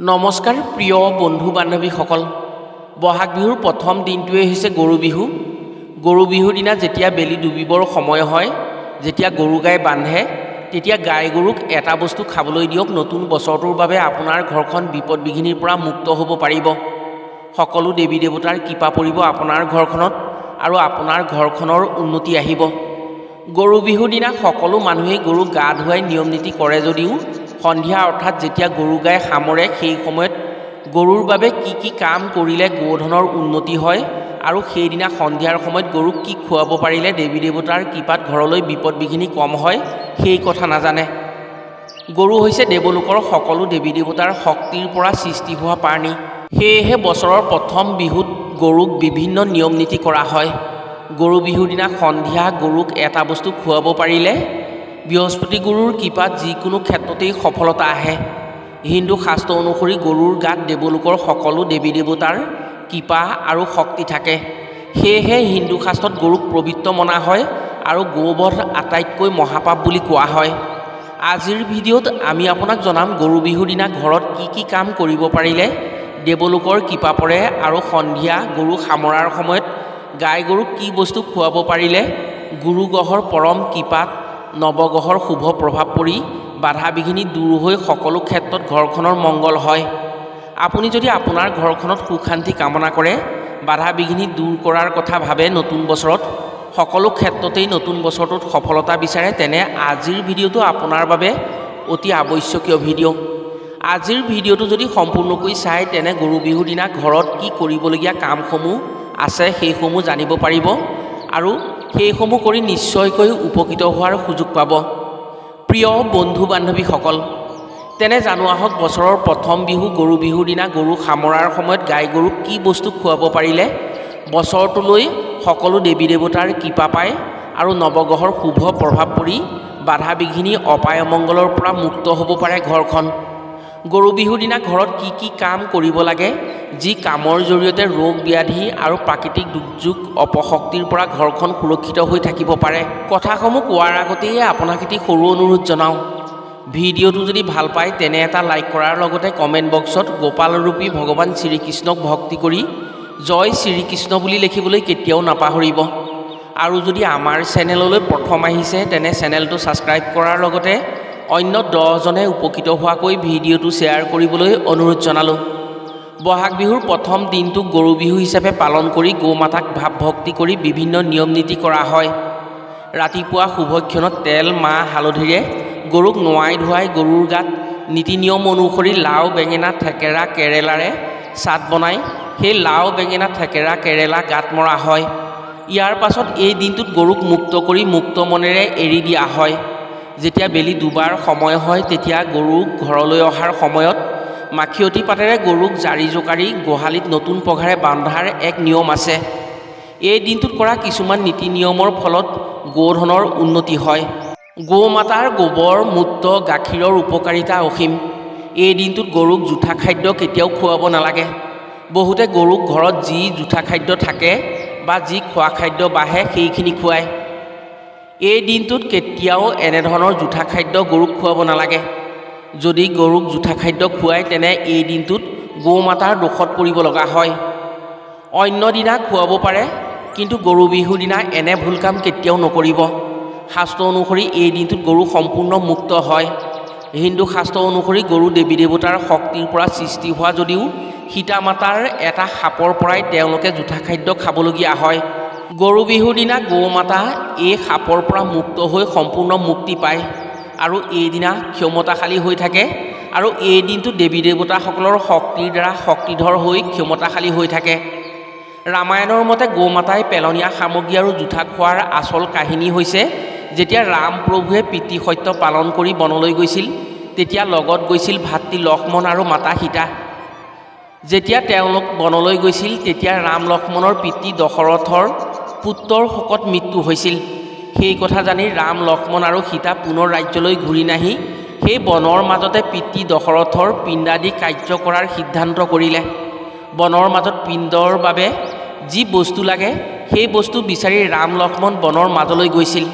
নমস্কাৰ প্ৰিয় বন্ধু বান্ধৱীসকল। বহাগ বিহুৰ প্ৰথম দিনটোৱে হৈছে গৰু বিহু। গৰু বিহুৰ দিনা যেতিয়া বেলি ডুবিবৰ সময় হয়, যেতিয়া গৰু গাই বান্ধে, তেতিয়া গাই গৰুক এটা বস্তু খাবলৈ দিয়ক। নতুন বছৰটোৰ বাবে আপোনাৰ ঘৰখন বিপদ বিঘিনিৰ পৰা মুক্ত হ'ব পাৰিব। সকলো দেৱী দেৱতাৰ কৃপা পৰিব আপোনাৰ ঘৰখনত আৰু আপোনাৰ ঘৰখনৰ উন্নতি আহিব। গৰু বিহুৰ দিনা সকলো মানুহেই গৰুক গা ধুৱাই নিয়ম নীতি কৰে যদিও সন্ধিয়া অৰ্থাৎ যেতিয়া গৰু গাই সামৰে, সেই সময়ত গৰুৰ বাবে কি কি কাম কৰিলে গোধনৰ উন্নতি হয় আৰু সেইদিনা সন্ধিয়াৰ সময়ত গৰুক কি খুৱাব পাৰিলে দেৱী দেৱতাৰ কৃপাত ঘৰলৈ বিপদ বিঘিনি কম হয়, সেই কথা নাজানে। গৰু হৈছে দেৱলোকৰ সকলো দেৱী দেৱতাৰ শক্তিৰ পৰা সৃষ্টি হোৱা প্ৰাণী। সেয়েহে বছৰৰ প্ৰথম বিহুত গৰুক বিভিন্ন নিয়ম নীতি কৰা হয়। গৰু বিহুৰ দিনা সন্ধিয়া গৰুক এটা বস্তু খুৱাব পাৰিলে বৃহস্পতি গুৰুৰ কৃপাত যিকোনো ক্ষেত্ৰতেই সফলতা আহে। হিন্দু শাস্ত্ৰ অনুসৰি গৰুৰ গাত দেৱলোকৰ সকলো দেৱী দেৱতাৰ কৃপা আৰু শক্তি থাকে। সেয়েহে হিন্দু শাস্ত্ৰত গৰুক পবিত্ৰ মনা হয় আৰু গোবধ আটাইতকৈ মহাপাপ বুলি কোৱা হয়। আজিৰ ভিডিঅ'ত আমি আপোনাক জনাম গৰু বিহুৰ দিনা ঘৰত কি কি কাম কৰিব পাৰিলে দেৱলোকৰ কৃপা পৰে আৰু সন্ধিয়া গৰু সামৰাৰ সময়ত গাই গৰুক কি বস্তু খুৱাব পাৰিলে গুৰু গ্ৰহৰ পৰম কৃপাত নৱগ্ৰহৰ শুভ প্ৰভাৱ পৰি বাধা বিঘিনি দূৰ হৈ সকলো ক্ষেত্ৰত ঘৰখনৰ মংগল হয়। আপুনি যদি আপোনাৰ ঘৰখনত সুখ শান্তি কামনা কৰে, বাধা বিঘিনি দূৰ কৰাৰ কথা ভাবে, নতুন বছৰত সকলো ক্ষেত্ৰতেই নতুন বছৰটোত সফলতা বিচাৰে, তেনে আজিৰ ভিডিঅ'টো আপোনাৰ বাবে অতি আৱশ্যকীয় ভিডিঅ'। আজিৰ ভিডিঅ'টো যদি সম্পূৰ্ণকৈ চায়, তেনে গৰু বিহুৰ দিনা ঘৰত কি কৰিবলগীয়া কামসমূহ আছে সেইসমূহ জানিব পাৰিব আৰু সেইসমূহ কৰি নিশ্চয়কৈ উপকৃত হোৱাৰ সুযোগ পাব। প্ৰিয় বন্ধু বান্ধৱীসকল, তেনে জানো আহক বছৰৰ প্ৰথম বিহু গৰু বিহুৰ দিনা গৰু সামৰাৰ সময়ত গাই গৰুক কি বস্তু খুৱাব পাৰিলে বছৰটোলৈ সকলো দেৱী দেৱতাৰ কৃপা পায় আৰু নৱগ্ৰহৰ শুভ প্ৰভাৱ পৰি বাধা বিঘিনি অপায় অমংগলৰ পৰা মুক্ত হ'ব পাৰে ঘৰখন। গৰু বিহুৰ দিনা ঘৰত কি কি কাম কৰিব লাগে, যি কামৰ জৰিয়তে ৰোগ ব্যাধি আৰু প্ৰাকৃতিক দুৰ্যোগ অপশক্তিৰ পৰা ঘৰখন সুৰক্ষিত হৈ থাকিব পাৰে। কথাসমূহ কোৱাৰ আগতেই আপোনাক এটি সৰু অনুৰোধ জনাওঁ, ভিডিঅ'টো যদি ভাল পায় তেনে এটা লাইক কৰাৰ লগতে কমেণ্ট বক্সত গোপালৰূপী ভগৱান শ্ৰীকৃষ্ণক ভক্তি কৰি জয় শ্ৰীকৃষ্ণ বুলি লিখিবলৈ কেতিয়াও নাপাহৰিব। আৰু যদি আমাৰ চেনেললৈ প্ৰথম আহিছে তেনে চেনেলটো ছাবস্ক্ৰাইব কৰাৰ লগতে অন্য 10জনে উপকৃত হোৱাকৈ ভিডিঅ'টো শ্বেয়াৰ কৰিবলৈ অনুৰোধ জনালোঁ। বহাগ বিহুৰ প্ৰথম দিনটোক গৰু বিহু হিচাপে পালন কৰি গৌ মাতাক ভাৱ ভক্তি কৰি বিভিন্ন নিয়ম নীতি কৰা হয়। ৰাতিপুৱা শুভক্ষণত তেল মাহ হালধিৰে গৰুক নোৱাই ধুৱাই গৰুৰ গাত নীতি নিয়ম অনুসৰি লাও বেঙেনা থেকেৰা কেৰেলাৰে চাট বনাই সেই লাও বেঙেনা থেকেৰা কেৰেলা গাত মৰা হয়। ইয়াৰ পাছত এই দিনটোত গৰুক মুক্ত কৰি মুক্ত মনেৰে এৰি দিয়া হয়। যেতিয়া বেলি ডুবাৰ সময় হয়, তেতিয়া গৰুক ঘৰলৈ অহাৰ সময়ত মাখিয়তী পাতেৰে গৰুক জাৰি জোকাৰি গোহালিত নতুন পঘাৰে বান্ধাৰ এক নিয়ম আছে। এই দিনটোত কৰা কিছুমান নীতি নিয়মৰ ফলত গোধনৰ উন্নতি হয়। গৌ মাতাৰ গোবৰ মূত্ৰ গাখীৰৰ উপকাৰিতা অসীম। এই দিনটোত গৰুক জুঠা খাদ্য কেতিয়াও খুৱাব নালাগে। বহুতে গৰুক ঘৰত যি জুঠা খাদ্য থাকে বা যি খোৱা খাদ্য বাঢ়ে সেইখিনি খুৱায়। এই দিনটোত কেতিয়াও এনেধৰণৰ জুঠা খাদ্য গৰুক খুৱাব নালাগে। যদি গৰুক জুঠা খাদ্য খুৱায় তেনে এই দিনটোত গৌ মাতাৰ দোষত পৰিব লগা হয়। অন্য দিনা খুৱাব পাৰে, কিন্তু গৰু বিহুৰ দিনা এনে ভুল কাম কেতিয়াও নকৰিব। শাস্ত্ৰ অনুসৰি এই দিনটোত গৰু সম্পূৰ্ণ মুক্ত হয়। হিন্দু শাস্ত্ৰ অনুসৰি গৰু দেৱী দেৱতাৰ শক্তিৰ পৰা সৃষ্টি হোৱা যদিও সীতা মাতাৰ এটা সাপৰ পৰাই তেওঁলোকে জুঠা খাদ্য খাবলগীয়া হয়। গৰু বিহুৰ দিনা গৌ মাতা এই সাপৰ পৰা মুক্ত হৈ সম্পূৰ্ণ মুক্তি পায় আৰু এইদিনা ক্ষমতাশালী হৈ থাকে আৰু এই দিনটো দেৱী দেৱতাসকলৰ শক্তিৰ দ্বাৰা শক্তিধৰ হৈ ক্ষমতাশালী হৈ থাকে। ৰামায়ণৰ মতে গৌ মাতাই পেলনীয়া সামগ্ৰী আৰু জুঠা খোৱাৰ আচল কাহিনী হৈছে, যেতিয়া ৰাম প্ৰভুৱে পিতৃ সত্য পালন কৰি বনলৈ গৈছিল, তেতিয়া লগত গৈছিল ভাতৃ লক্ষ্মণ আৰু মাতা সীতা। যেতিয়া তেওঁলোক বনলৈ গৈছিল, তেতিয়া ৰাম লক্ষ্মণৰ পিতৃ দশৰথৰ পুত্ৰৰ শোকত মৃত্যু হৈছিল। সেই কথা জানি ৰাম লক্ষ্মণ আৰু সীতা পুনৰ ৰাজ্যলৈ ঘূৰি নাহি সেই বনৰ মাজতে পিতৃ দশৰথৰ পিণ্ডাদি কাৰ্য কৰাৰ সিদ্ধান্ত কৰিলে। বনৰ মাজত পিণ্ডৰ বাবে যি বস্তু লাগে সেই বস্তু বিচাৰি ৰাম লক্ষ্মণ বনৰ মাজলৈ গৈছিল।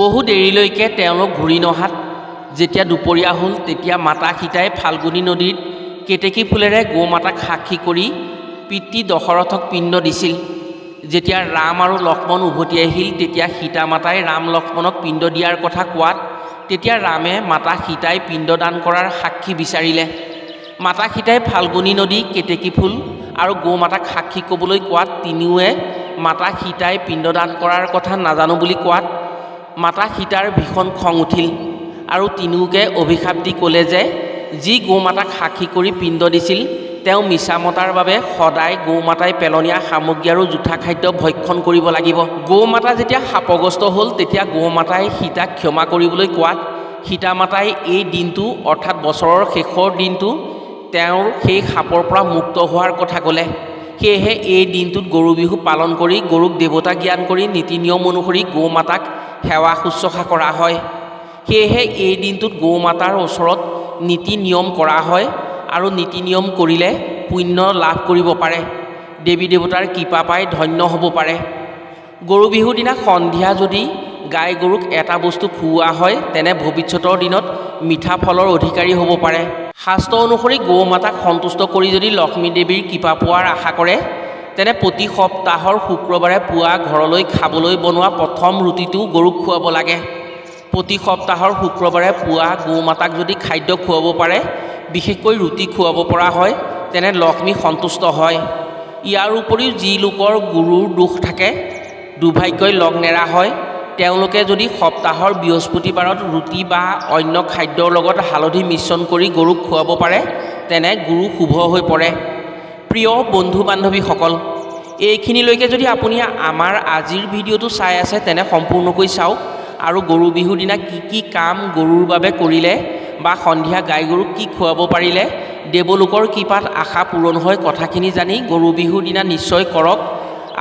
বহু দেৰিলৈকে তেওঁলোক ঘূৰি নহাত যেতিয়া দুপৰীয়া হ'ল, তেতিয়া মাতা সীতাই ফাল্গুনী নদীত কেতেকী ফুলেৰে গৌ মাতাক সাক্ষী কৰি পিতৃ দশৰথক পিণ্ড দিছিল। যেতিয়া ৰাম আৰু লক্ষ্মণ উভতি আহিল তেতিয়া সীতা মাতাই ৰাম লক্ষ্মণক পিণ্ড দিয়াৰ কথা কোৱাত তেতিয়া ৰামে মাতা সীতাই পিণ্ডদান কৰাৰ সাক্ষী বিচাৰিলে। মাতা সীতাই ফাল্গুনী নদী, কেতেকী ফুল আৰু গৌ মাতাক সাক্ষী ক'বলৈ কোৱাত তিনিওৱে মাতা সীতাই পিণ্ডদান কৰাৰ কথা নাজানো বুলি কোৱাত মাতা সীতাৰ ভীষণ খং উঠিল আৰু তিনিওকে অভিশাপ দি ক'লে যে যি গৌ মাতাক সাক্ষী কৰি পিণ্ড দিছিল তেওঁ মিছা মতাৰ বাবে সদায় গৌ মাতাই পেলনীয়া সামগ্ৰী আৰু জুঠা খাদ্য ভক্ষণ কৰিব লাগিব। গৌ মাতা যেতিয়া শাপগ্ৰস্ত হ'ল তেতিয়া গৌ মাতাই সীতাক ক্ষমা কৰিবলৈ কোৱাত সীতা মাতাই এই দিনটো অৰ্থাৎ বছৰৰ শেষৰ দিনটো তেওঁৰ সেই সাপৰ পৰা মুক্ত হোৱাৰ কথা ক'লে। সেয়েহে এই দিনটোত গৰু বিহু পালন কৰি গৰুক দেৱতা জ্ঞান কৰি নীতি নিয়ম অনুসৰি গৌ মাতাক সেৱা শুশ্ৰূষা কৰা হয়। সেয়েহে এই দিনটোত গৌ মাতাৰ ওচৰত নীতি নিয়ম কৰা হয় আৰু নীতি নিয়ম কৰিলে পুণ্য লাভ কৰিব পাৰে, দেৱী দেৱতাৰ কৃপা পাই ধন্য হ'ব পাৰে। গৰু বিহুৰ দিনা সন্ধিয়া যদি গাই গৰুক এটা বস্তু খুওৱা হয় তেনে ভৱিষ্যতৰ দিনত মিঠা ফলৰ অধিকাৰী হ'ব পাৰে। শাস্ত্ৰ অনুসৰি গৌ মাতাক সন্তুষ্ট কৰি যদি লক্ষ্মী দেৱীৰ কৃপা পোৱাৰ আশা কৰে তেনে প্ৰতি সপ্তাহৰ শুক্ৰবাৰে পুৱা ঘৰলৈ খাবলৈ বনোৱা প্ৰথম ৰুটিটো গৰুক খুৱাব লাগে। প্ৰতি সপ্তাহৰ শুক্ৰবাৰে পুৱা গৌ মাতাক যদি খাদ্য খুৱাব পাৰে, বিশেষকৈ ৰুটি খুৱাব পৰা হয় তেনে লক্ষ্মী সন্তুষ্ট হয়। ইয়াৰ উপৰিও যি লোকৰ গুৰুৰ দোষ থাকে, দুৰ্ভাগ্যই লগ নেৰা হয়, তেওঁলোকে যদি সপ্তাহৰ বৃহস্পতিবাৰত ৰুটি বা অন্য খাদ্যৰ লগত হালধি মিশ্ৰণ কৰি গৰুক খুৱাব পাৰে তেনে গুৰু শুভ হৈ পৰে। প্ৰিয় বন্ধু বান্ধৱীসকল, এইখিনিলৈকে যদি আপুনি আমাৰ আজিৰ ভিডিঅ'টো চাই আছে তেনে সম্পূৰ্ণকৈ চাওক আৰু গৰু বিহুৰ দিনা কি কি কাম গৰুৰ বাবে কৰিলে বা সন্ধিয়া গাই গৰুক কি খুৱাব পাৰিলে দেৱলোকৰ কৃপাত আশা পূৰণ হয় কথাখিনি জানি গৰু বিহুৰ দিনা নিশ্চয় কৰক।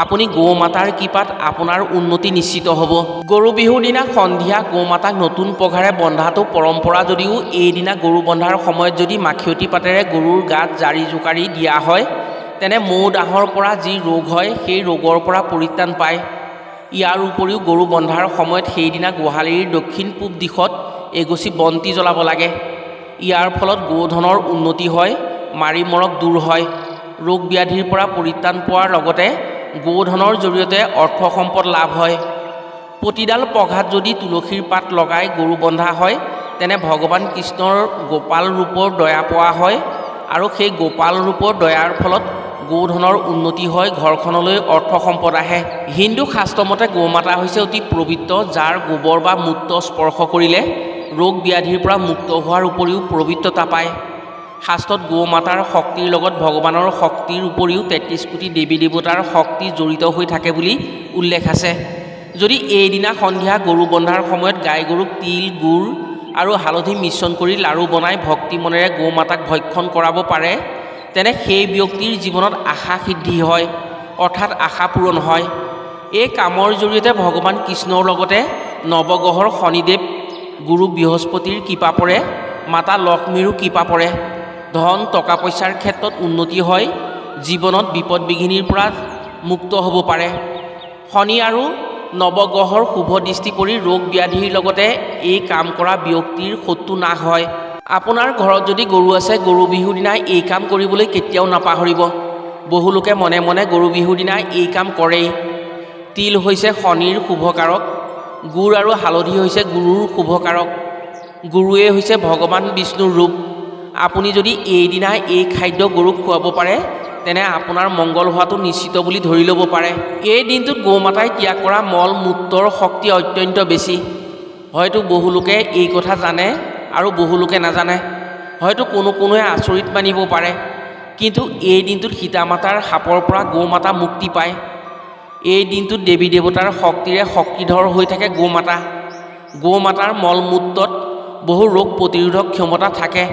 আপুনি গৌ মাতাৰ কৃপাত আপোনাৰ উন্নতি নিশ্চিত হ'ব। গৰু বিহুৰ দিনা সন্ধিয়া গৌ মাতাক নতুন পঘাৰে বন্ধাটো পৰম্পৰা যদিও এইদিনা গৰু বন্ধাৰ সময়ত যদি মাখিয়তী পাতেৰে গৰুৰ গাত জাৰি জোকাৰি দিয়া হয় তেনে মৌ দাহৰ পৰা যি ৰোগ হয় সেই ৰোগৰ পৰা পৰিত্ৰাণ পায়। ইয়াৰ উপৰিও গৰু বন্ধাৰ সময়ত সেইদিনা গোহালিৰ দক্ষিণ পূব দিশত এগছি বন্তি জ্বলাব লাগে। ইয়াৰ ফলত গোধনৰ উন্নতি হয়, মাৰি মৰক দূৰ হয়, ৰোগ ব্যাধিৰ পৰা পৰিত্ৰাণ পোৱাৰ লগতে গোধনৰ জৰিয়তে অৰ্থ সম্পদ লাভ হয়। প্ৰতিডাল পঘাত যদি তুলসীৰ পাত লগাই গৰু বন্ধা হয় তেনে ভগৱান কৃষ্ণৰ গোপাল ৰূপৰ দয়া পোৱা হয় আৰু সেই গোপাল ৰূপৰ দয়াৰ ফলত গোধনৰ উন্নতি হয়, ঘৰখনলৈ অৰ্থ সম্পদ আহে। হিন্দু শাস্ত্ৰমতে গৌ মাতা হৈছে অতি পবিত্ৰ, যাৰ গোবৰ বা মূত্ৰ স্পৰ্শ কৰিলে ৰোগ ব্যাধিৰ পৰা মুক্ত হোৱাৰ উপৰিও পবিত্ৰতা পায়। শাস্ত্ৰত গৌ মাতাৰ শক্তিৰ লগত ভগৱানৰ শক্তিৰ উপৰিও ৩৩ কোটি দেৱী দেৱতাৰ শক্তি জড়িত হৈ থাকে বুলি উল্লেখ আছে। যদি এইদিনা সন্ধিয়া গৰু বন্ধাৰ সময়ত গাই গৰুক তিল, গুৰ আৰু হালধি মিশ্ৰণ কৰি লাড়ু বনাই ভক্তি মনেৰে গৌ মাতাক ভক্ষণ কৰাব পাৰে তেনে সেই ব্যক্তিৰ জীৱনত আশা সিদ্ধি হয়, অৰ্থাৎ আশা পূৰণ হয়। এই কামৰ জৰিয়তে ভগৱান কৃষ্ণৰ লগতে নৱগ্ৰহৰ শনিদেৱ গুৰু বৃহস্পতিৰ কৃপা পৰে, মাতা লক্ষ্মীৰো কৃপা পৰে, ধন টকা পইচাৰ ক্ষেত্ৰত উন্নতি হয়, জীৱনত বিপদ বিঘিনিৰ পৰা মুক্ত হ'ব পাৰে। শনি আৰু নৱগ্ৰহৰ শুভ দৃষ্টি পৰি ৰোগ ব্যাধিৰ লগতে এই কাম কৰা ব্যক্তিৰ শত্ৰু নাশ হয়। আপোনাৰ ঘৰত যদি গৰু আছে গৰু বিহুৰ দিনা এই কাম কৰিবলৈ কেতিয়াও নাপাহৰিব। বহুলোকে মনে মনে গৰু বিহুৰ দিনা এই কাম কৰেই। তিল হৈছে শনিৰ শুভকাৰক, গুৰ আৰু হালধি হৈছে গুৰুৰ শুভকাৰক, গুৰুৱে হৈছে ভগৱান বিষ্ণুৰ ৰূপ। আপুনি যদি এইদিনা এই খাদ্য গৰুক খুৱাব পাৰে তেনে আপোনাৰ মংগল হোৱাটো নিশ্চিত বুলি ধৰি ল'ব পাৰে। এই দিনটোত গৌ মাতাই ত্যাগ কৰা মল মূত্ৰৰ শক্তি অত্যন্ত বেছি। হয়তো বহুলোকে এই কথা জানে আৰু বহুলোকে নাজানে, হয়তো কোনোৱে আচৰিত মানিব পাৰে, কিন্তু এই দিনটোত সীতা মাতাৰ শাপৰ পৰা গৌ মাতা মুক্তি পায়। এই দিনটোত দেৱী দেৱতাৰ শক্তিৰে শক্তিধৰ হৈ থাকে গৌ মাতা। গৌ মাতাৰ মল মূত্ৰত বহু ৰোগ প্ৰতিৰোধক ক্ষমতা থাকে।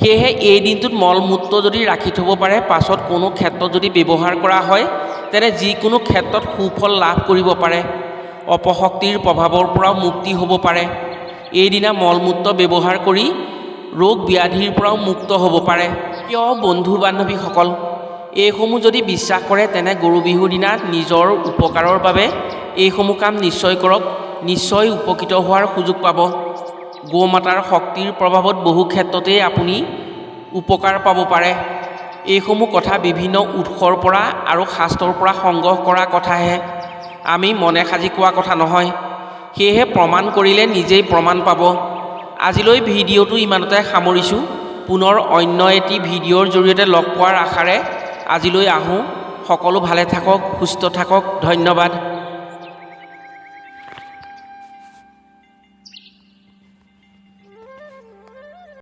সেয়েহে এই দিনটোত মল মূত্ৰ যদি ৰাখি থ'ব পাৰে, পাছত কোনো ক্ষেত্ৰত যদি ব্যৱহাৰ কৰা হয় তেনে যিকোনো ক্ষেত্ৰত সুফল লাভ কৰিব পাৰে, অপশক্তিৰ প্ৰভাৱৰ পৰাও মুক্তি হ'ব পাৰে। এইদিনা মল মূত্ৰ ব্যৱহাৰ কৰি ৰোগ ব্যাধিৰ পৰাও মুক্ত হ'ব পাৰে। প্ৰিয় বন্ধু বান্ধৱীসকল, এইসমূহ যদি বিশ্বাস কৰে তেনে গৰু বিহুৰ দিনা নিজৰ উপকাৰৰ বাবে এইসমূহ কাম নিশ্চয় কৰক, নিশ্চয় উপকৃত হোৱাৰ সুযোগ পাব। গৌ মাতাৰ শক্তিৰ প্ৰভাৱত বহু ক্ষেত্ৰতেই আপুনি উপকাৰ পাব পাৰে। এইসমূহ কথা বিভিন্ন উৎসৰ পৰা আৰু শাস্ত্ৰৰ পৰা সংগ্ৰহ কৰা কথাহে, আমি মনে সাজি কোৱা কথা নহয়। সেয়েহে প্ৰমাণ কৰিলে নিজেই প্ৰমাণ পাব। আজিলৈ ভিডিঅ'টো ইমানতে সামৰিছোঁ। পুনৰ অন্য এটি ভিডিঅ'ৰ জৰিয়তে লগ পোৱাৰ আশাৰে আজিলৈ আহোঁ। সকলো ভালে থাকক, সুস্থ থাকক। ধন্যবাদ।